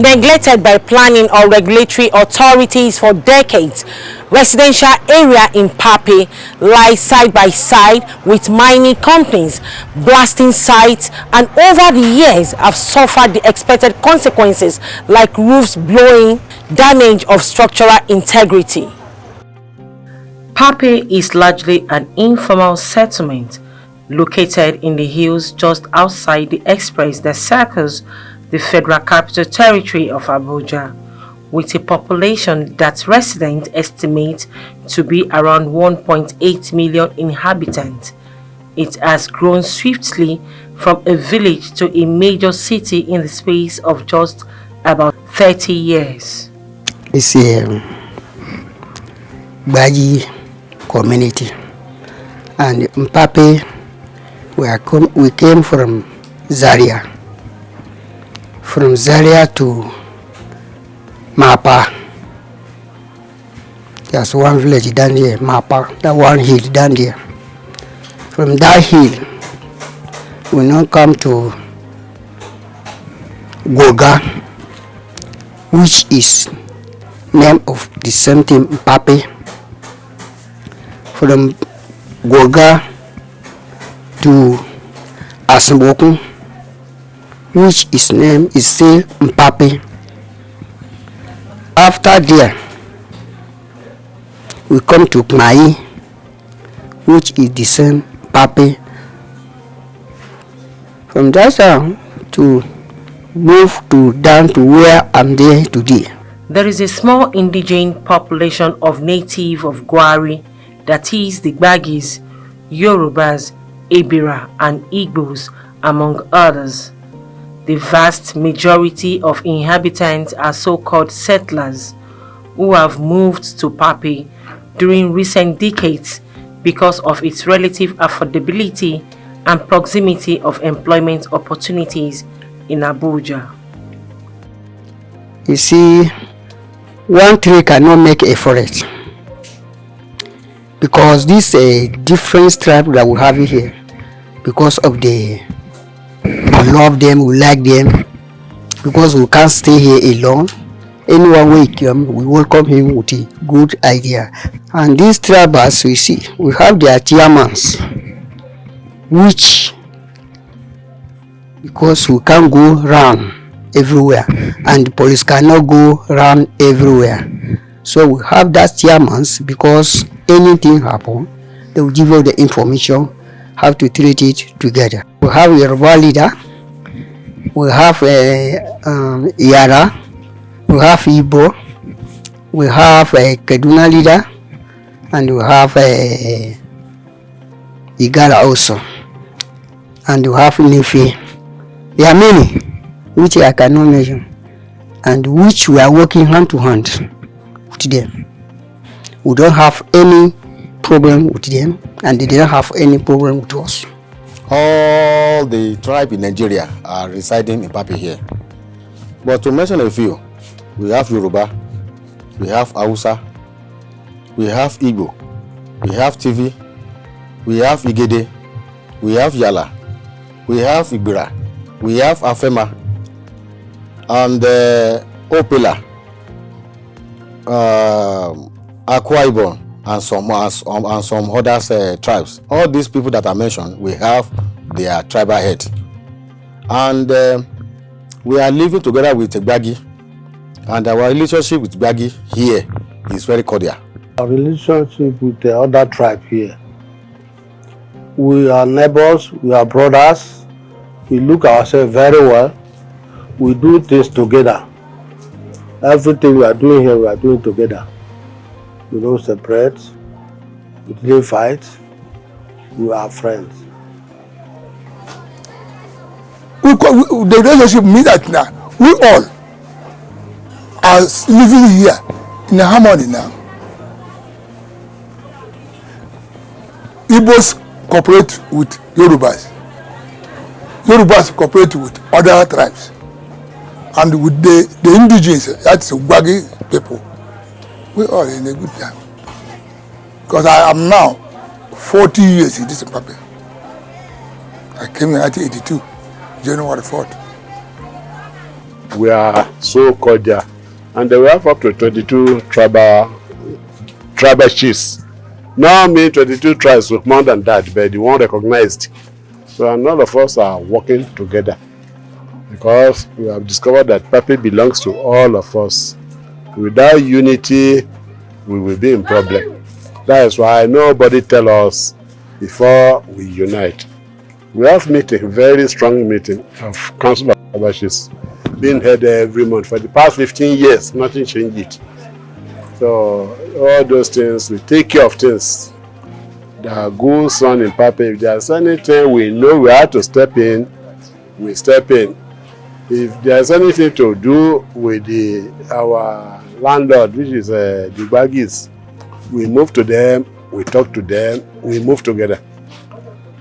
Neglected by planning or regulatory authorities for decades, residential area in Mpape lies side by side with mining companies, blasting sites, and over the years have suffered the expected consequences like roofs blowing, damage of structural integrity. Mpape is largely an informal settlement located in the hills just outside the express that circles the Federal Capital Territory of Abuja, with a population that residents estimate to be around 1.8 million inhabitants. It has grown swiftly from a village to a major city in the space of just about 30 years. It's a Baji community, and Mpape, we came from Zaria. From Zaria to Mpape. There's one village down there, Mpape, that one hill down there. From that hill, we now come to Goga, which is name of the same thing, Mpape. From Goga to Asmbokun, which his name is still Mpape. After there, we come to Kmai, which is the same Mpape. From that time to move to down to where I'm there today. There is a small indigenous population of native of Gwari, that is the Gbagis, Yorubas, Ebira, and Igbos, among others. The vast majority of inhabitants are so-called settlers who have moved to Mpape during recent decades because of its relative affordability and proximity of employment opportunities in Abuja. You see, one tree cannot make a forest, because this is a different tribe that we have here, because of we love them, we like them, because we can't stay here alone. Anyone we come, we welcome him with a good idea. And these tribes, we see, we have their chairmen, which, because we can't go round everywhere, and the police cannot go round everywhere. So we have that chairman, because anything happen, they will give you the information how to treat it together. We have a Yoruba leader, we have Yara, we have Igbo, we have a Kaduna leader, and we have Igala also, and we have Nefe. There are many which I cannot mention, and which we are working hand to hand with them. We don't have any problem with them, and they don't have any problem with us. All the tribes in Nigeria are residing in Mpape here. But to mention a few, we have Yoruba, we have Hausa, we have Igbo, we have TV, we have Igede, we have Yala, we have Ibira, we have Afema, and Opela, Akwa Ibom, and some other tribes. All these people that I mentioned, we have their tribal head, and we are living together with Gbagi, and our relationship with Gbagi here is very cordial. Our relationship with the other tribe here, we are neighbors, we are brothers, we look ourselves very well, we do things together. Everything we are doing here, we are doing together. We don't separate, we didn't fight, we are friends. The relationship means that now we all are living here in harmony now. Igbos cooperate with Yorubas. Yorubas cooperate with other tribes. And with the indigenous, that's Gbagi people, we are in a good time. Because I am now 40 years in this Mpape. I came in 1982, January 4th. we are so cordial. And we have up to 22 tribal chiefs. Now me 22 tribes with more than that, but the one recognized. So and all of us are working together because we have discovered that Mpape belongs to all of us. Without unity, we will be in problem. That is why nobody tell us before we unite. We have meeting, very strong meeting of Council of Abashis being held every month. For the past 15 years, nothing changed it. So all those things, we take care of things that goes on in Mpape. If there's anything we know we have to step in, we step in. If there's anything to do with our landlord, which is the Baggies, we move to them, we talk to them, we move together.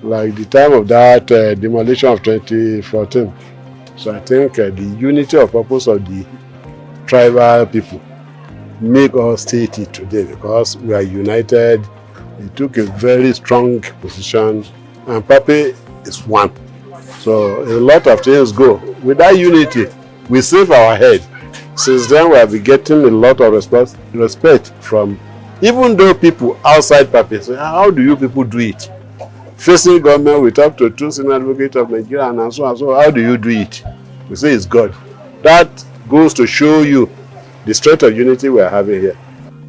Like the time of that demolition of 2014. So I think the unity of purpose of the tribal people make us state it today because we are united. We took a very strong position, and Mpape is one. So a lot of things go. With that unity, we save our head. Since then, we have been getting a lot of respect from, even though people outside Mpape say, how do you people do it? Facing government, we talk to two senior advocates of Nigeria and so on. So how do you do it? We say it's God. That goes to show you the strength of unity we are having here.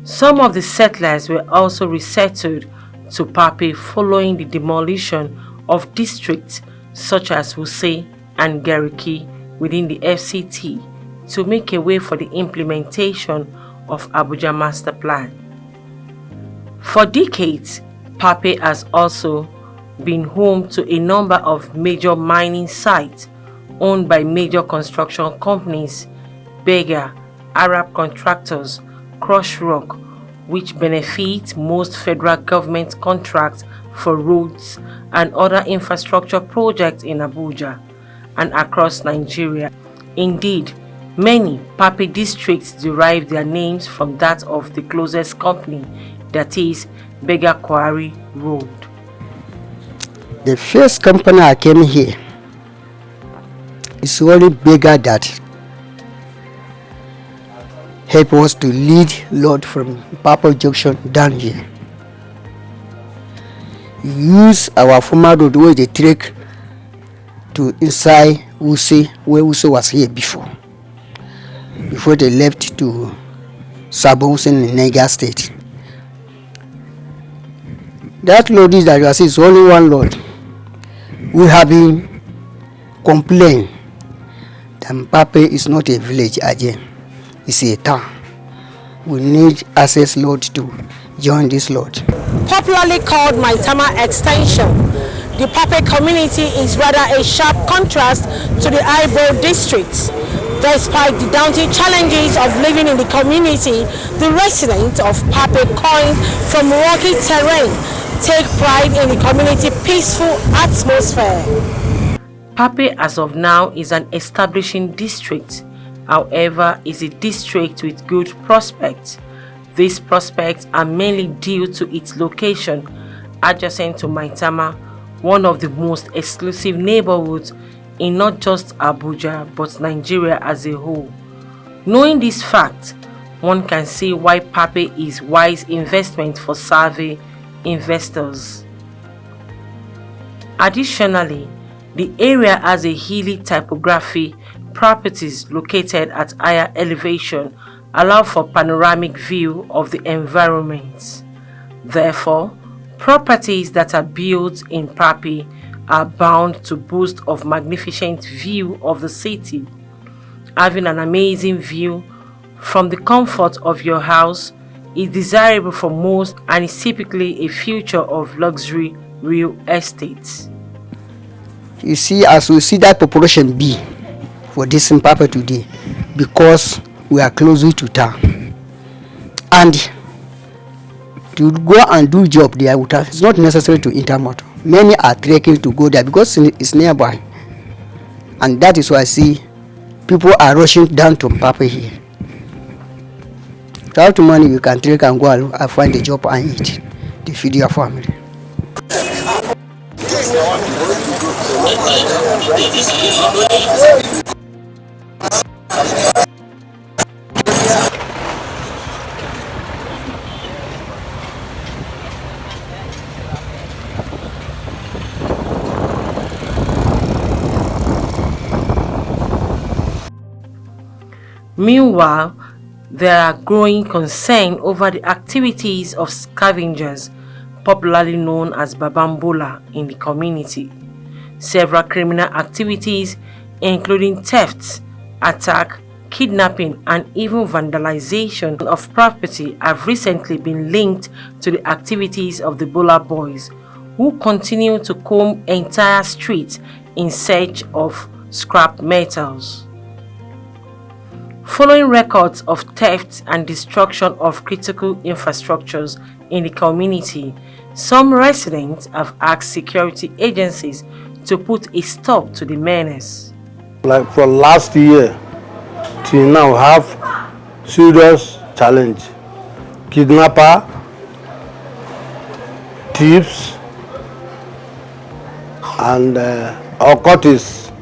Some of the settlers were also resettled to Mpape following the demolition of districts such as Wuse and Gariki within the FCT to make a way for the implementation of Abuja Master Plan. For decades, Mpape has also been home to a number of major mining sites owned by major construction companies, Berger, Arab contractors, Crush Rock, which benefit most federal government contracts for roads and other infrastructure projects in Abuja and across Nigeria. Indeed, many Mpape districts derive their names from that of the closest company, that is, Berger Quarry Road. The first company I came here is only Berger that helped us to lead load from Mpape Junction down here. Use our former road where they trek to inside Wuse, where Wuse was here before they left to Sabos in Niger State. That load is that you see is only one load. We have been complaining that Mpape is not a village again, it's a town. We need access load to join this load. Popularly called Maitama Extension, the Mpape community is rather a sharp contrast to the Ibo district. Despite the daunting challenges of living in the community, the residents of Mpape, coined from rocky terrain, take pride in the community peaceful atmosphere. Mpape as of now is an establishing district, however is a district with good prospects. These prospects are mainly due to its location adjacent to Maitama, one of the most exclusive neighborhoods in not just Abuja but Nigeria as a whole. Knowing this fact, one can see why Mpape is wise investment for savvy investors. Additionally, the area has a hilly topography. Properties located at higher elevation allow for panoramic view of the environment. Therefore, properties that are built in Mpape are bound to boast of magnificent view of the city. Having an amazing view from the comfort of your house is desirable for most and is typically a feature of luxury real estates. You see, as we see that population be for this Mpape today, because we are closer to town, and to go and do job there, it's not necessary to enter motor. Many are trekking to go there because it's nearby, and that is why I see people are rushing down to Mpape here. Without money, you can trek and go and find a job and eat to feed your family. Meanwhile, there are growing concern over the activities of scavengers, popularly known as Babambola, in the community. Several criminal activities, including thefts, attack, kidnapping, and even vandalization of property, have recently been linked to the activities of the Bola boys, who continue to comb entire streets in search of scrap metals. Following records of theft and destruction of critical infrastructures in the community, some residents have asked security agencies to put a stop to the menace. Like for last year till now, have serious challenge. Kidnapper, thieves, and occultists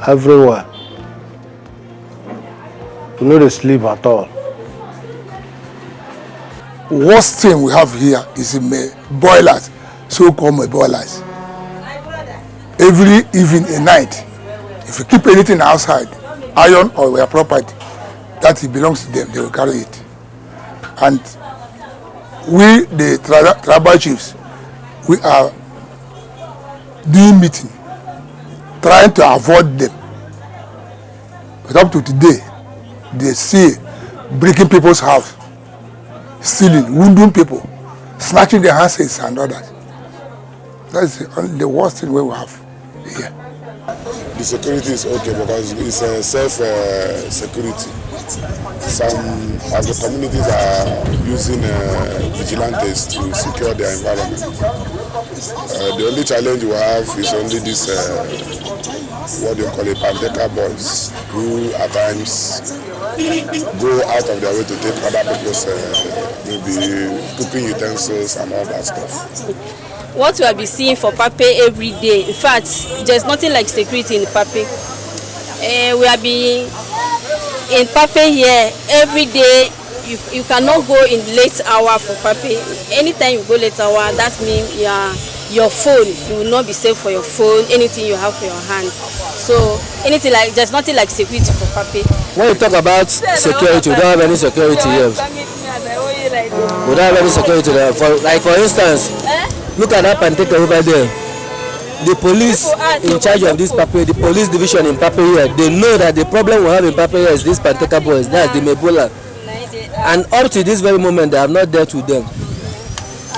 everywhere. You know they sleep at all. Worst thing we have here is boilers, so-called boilers. Every evening and night, if you keep anything outside, iron or your property, that it belongs to them, they will carry it. And we, the tribal chiefs, we are doing meeting, trying to avoid them. But up to today, they see breaking people's house, stealing, wounding people, snatching their handsets and others. That's the worst thing we have here. The security is okay because it's a self-security. Some of the communities are using vigilantes to secure their environment. The only challenge we have is only this, what do you call it, Mpape boys, who at times go out of their way to take other people's maybe cooking utensils and all that stuff. What we have been seeing for Mpape every day, in fact, there's nothing like security in Mpape. We have been in Mpape here every day. You cannot go in late hour for Mpape. Anytime you go late hour, that means your phone, you will not be safe for your phone, anything you have for your hand. So anything like, there's nothing like security for Mpape. When you talk about security, we don't have any security here. We don't have any security there. For instance, look at that Mpape over there. The police in charge of this Mpape, the police division in Mpape here, they know that the problem we have in Mpape here is this Mpape boys, that's the Mebola. And up to this very moment, they have not dealt with them.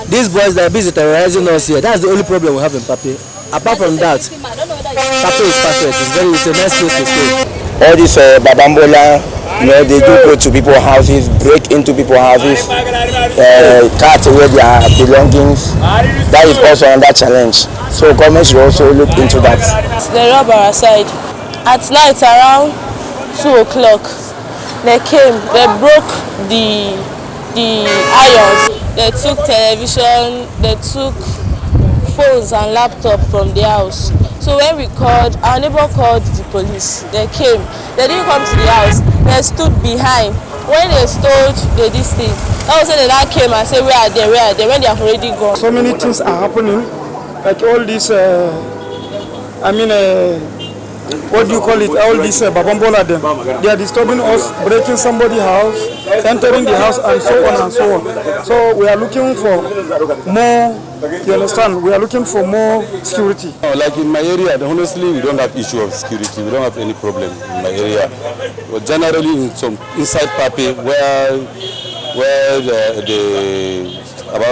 These boys that are busy terrorizing us here, that's the only problem we have in Mpape. Apart from that, Mpape is perfect. It's a nice place to stay. All this Babambola, you know, they do go to people's houses, break into people's houses, cut away their belongings. That is also another challenge. So government should also look into that. They rob our side. At night around 2 o'clock, they came, they broke the irons, they took television, they took phones and laptop from the house. So when we called, our neighbor called the police. They came. They didn't come to the house. They stood behind. When they stole this thing, all of a sudden they now came and said, where are they, when they have already gone. So many things are happening, like all this, what do you call it, all this Babambola them. They are disturbing us, breaking somebody's house, entering the house, and so on and so on. So we are looking for more, you understand, we are looking for more security. Like in my area, honestly, we don't have issue of security. We don't have any problem in my area. But generally, in some inside Mpape, where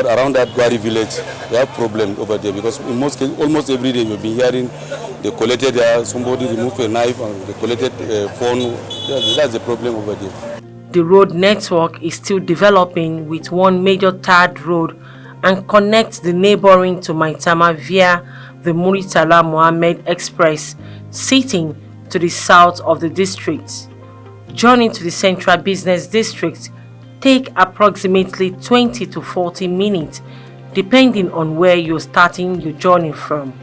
around that Gwari village, they have problem over there because in most cases, almost every day you'll be hearing they collected somebody removed a knife and they collected a phone. That's the problem over there. The road network is still developing with one major third road and connects the neighboring to Maitama via the Muritala Mohammed Express, sitting to the south of the district. Journey to the central business district take approximately 20 to 40 minutes, depending on where you're starting your journey from.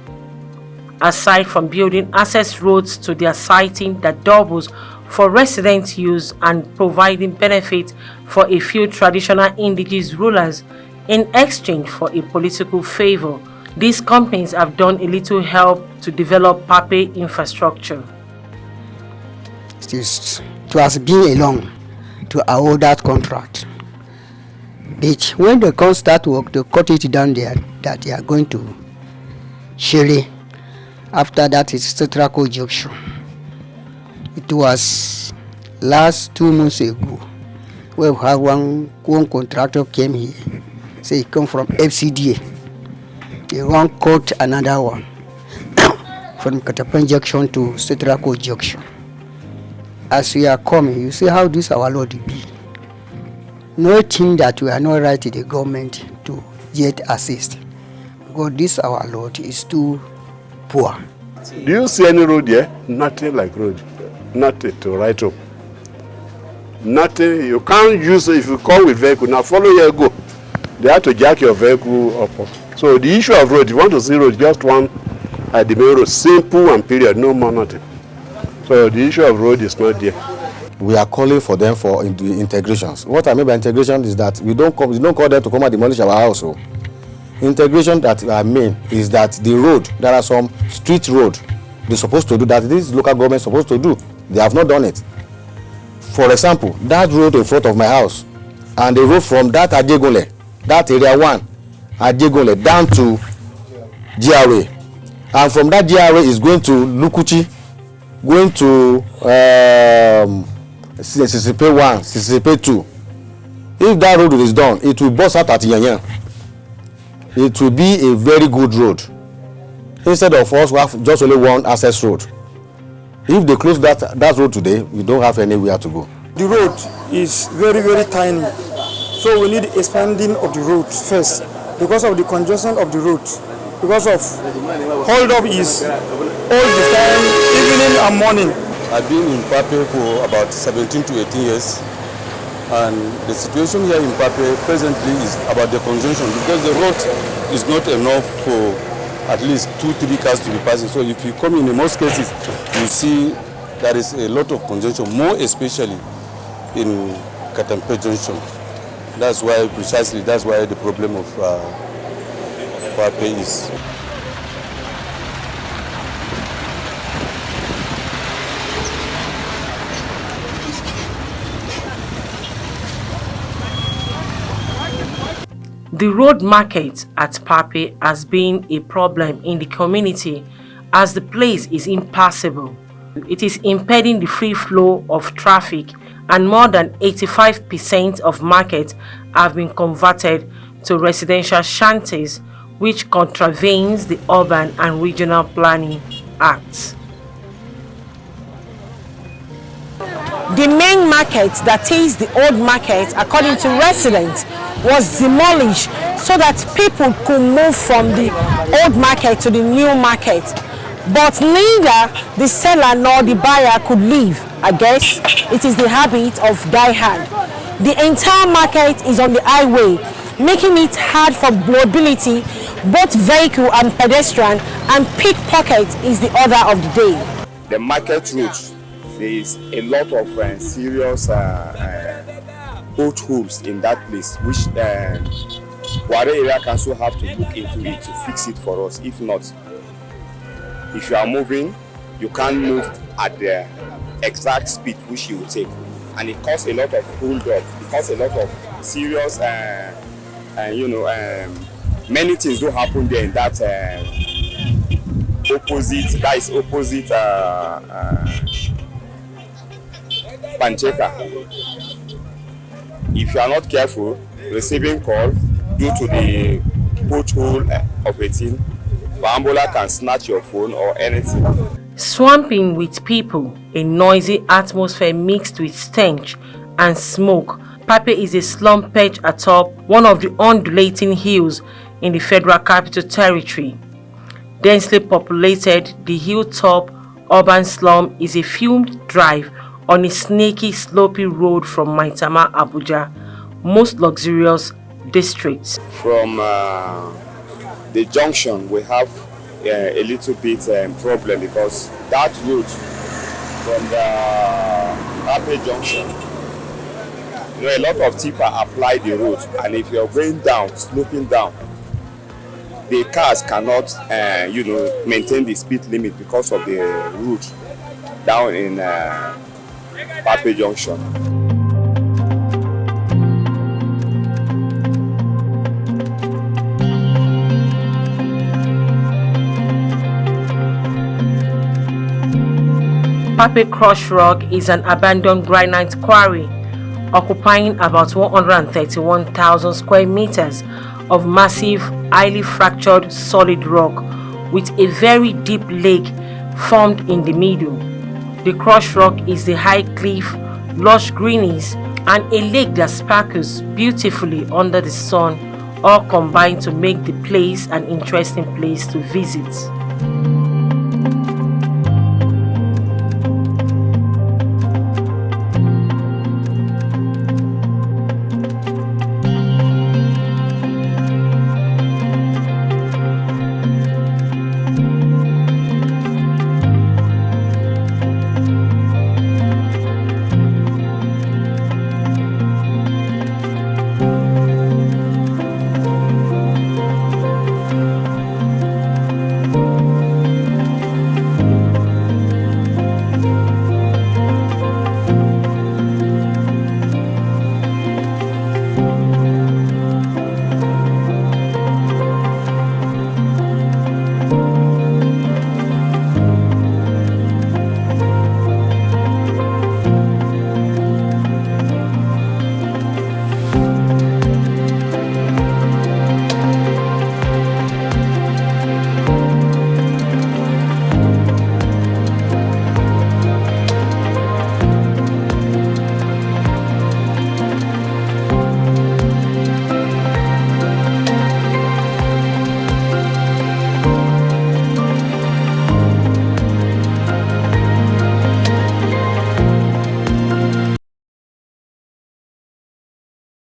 aside from building access roads to their siting that doubles for resident use and providing benefits for a few traditional indigenous rulers in exchange for a political favor. These companies have done a little help to develop Mpape infrastructure. It has been long to award that contract. But when they come start work, they cut it down there that they are going to Shere. After that, it's Tetraco Junction. It was last 2 months ago where we had one contractor came here. Say he come from FCDA. They one cut another one from Katapan Junction to Tetraco Junction. As we are coming, you see how this our road be. No thing that we are not right to the government to yet assist. Because this our road is too poor. Do you see any road here? Nothing like road. Nothing to write up. Nothing. You can't use it if you come with vehicle. Now follow your go. They have to jack your vehicle up. So the issue of road, if you want to see road, just one at the main road. Simple and period. No more nothing. So the issue of road is not there. We are calling for them for integrations. What I mean by integration is that we don't call them to come and demolish our house. So integration that I mean is that the road, there are some street road they're supposed to do that this local government is supposed to do. They have not done it. For example, that road in front of my house and the road from that Ajegole, that area 1, Ajegole down to GRA, and from that GRA is going to Lukuchi, going to Sisipe 1, Sisipe 2. If that road is done, it will bust out at Yanyan. It will be a very good road. Instead of us, we have just only one access road. If they close that road today, we don't have anywhere to go. The road is very, very tiny. So we need expanding of the road first because of the congestion of the road. Because of hold up is all the time, evening and morning. I've been in Mpape for about 17 to 18 years, and the situation here in Mpape presently is about the congestion because the road is not enough for at least 2-3 cars to be passing. So if you come in most cases, you see there is a lot of congestion, more especially in Mpape Junction. That's why the problem of Mpape is. The road market at Mpape has been a problem in the community as the place is impassable. It is impeding the free flow of traffic, and more than 85% of markets have been converted to residential shanties, which contravenes the Urban and Regional Planning Act. The main market, that is the old market, according to residents, was demolished so that people could move from the old market to the new market. But neither the seller nor the buyer could leave. I guess it is the habit of die hard. The entire market is on the highway, making it hard for mobility, both vehicle and pedestrian, and pickpocket is the order of the day. The market route, there is a lot of serious potholes in that place, which Ware Area Council have to look into it to fix it for us. If not, if you are moving, you can't move at the exact speed which you will take, and it causes a lot of hold up. It causes a lot of serious, many things do happen there in that opposite Pancheka. If you are not careful, receiving call due to the pothole of a thing, Bambola can snatch your phone or anything. Swamping with people, a noisy atmosphere mixed with stench and smoke, Mpape is a slum perch atop one of the undulating hills in the Federal Capital Territory. Densely populated, the hilltop urban slum is a fumed drive on a snaky, slopey road from Maitama, Abuja, most luxurious districts. From the junction, we have a little bit problem, because that road from the Mpape junction, you know, a lot of tipper apply the road, and if you're going down, sloping down, the cars cannot you know, maintain the speed limit because of the route down in Mpape junction. Mpape Crush Rock is an abandoned granite quarry occupying about 131,000 square meters of massive, highly fractured solid rock with a very deep lake formed in the middle. The Crush Rock is the high cliff, lush greenies, and a lake that sparkles beautifully under the sun, all combined to make the place an interesting place to visit.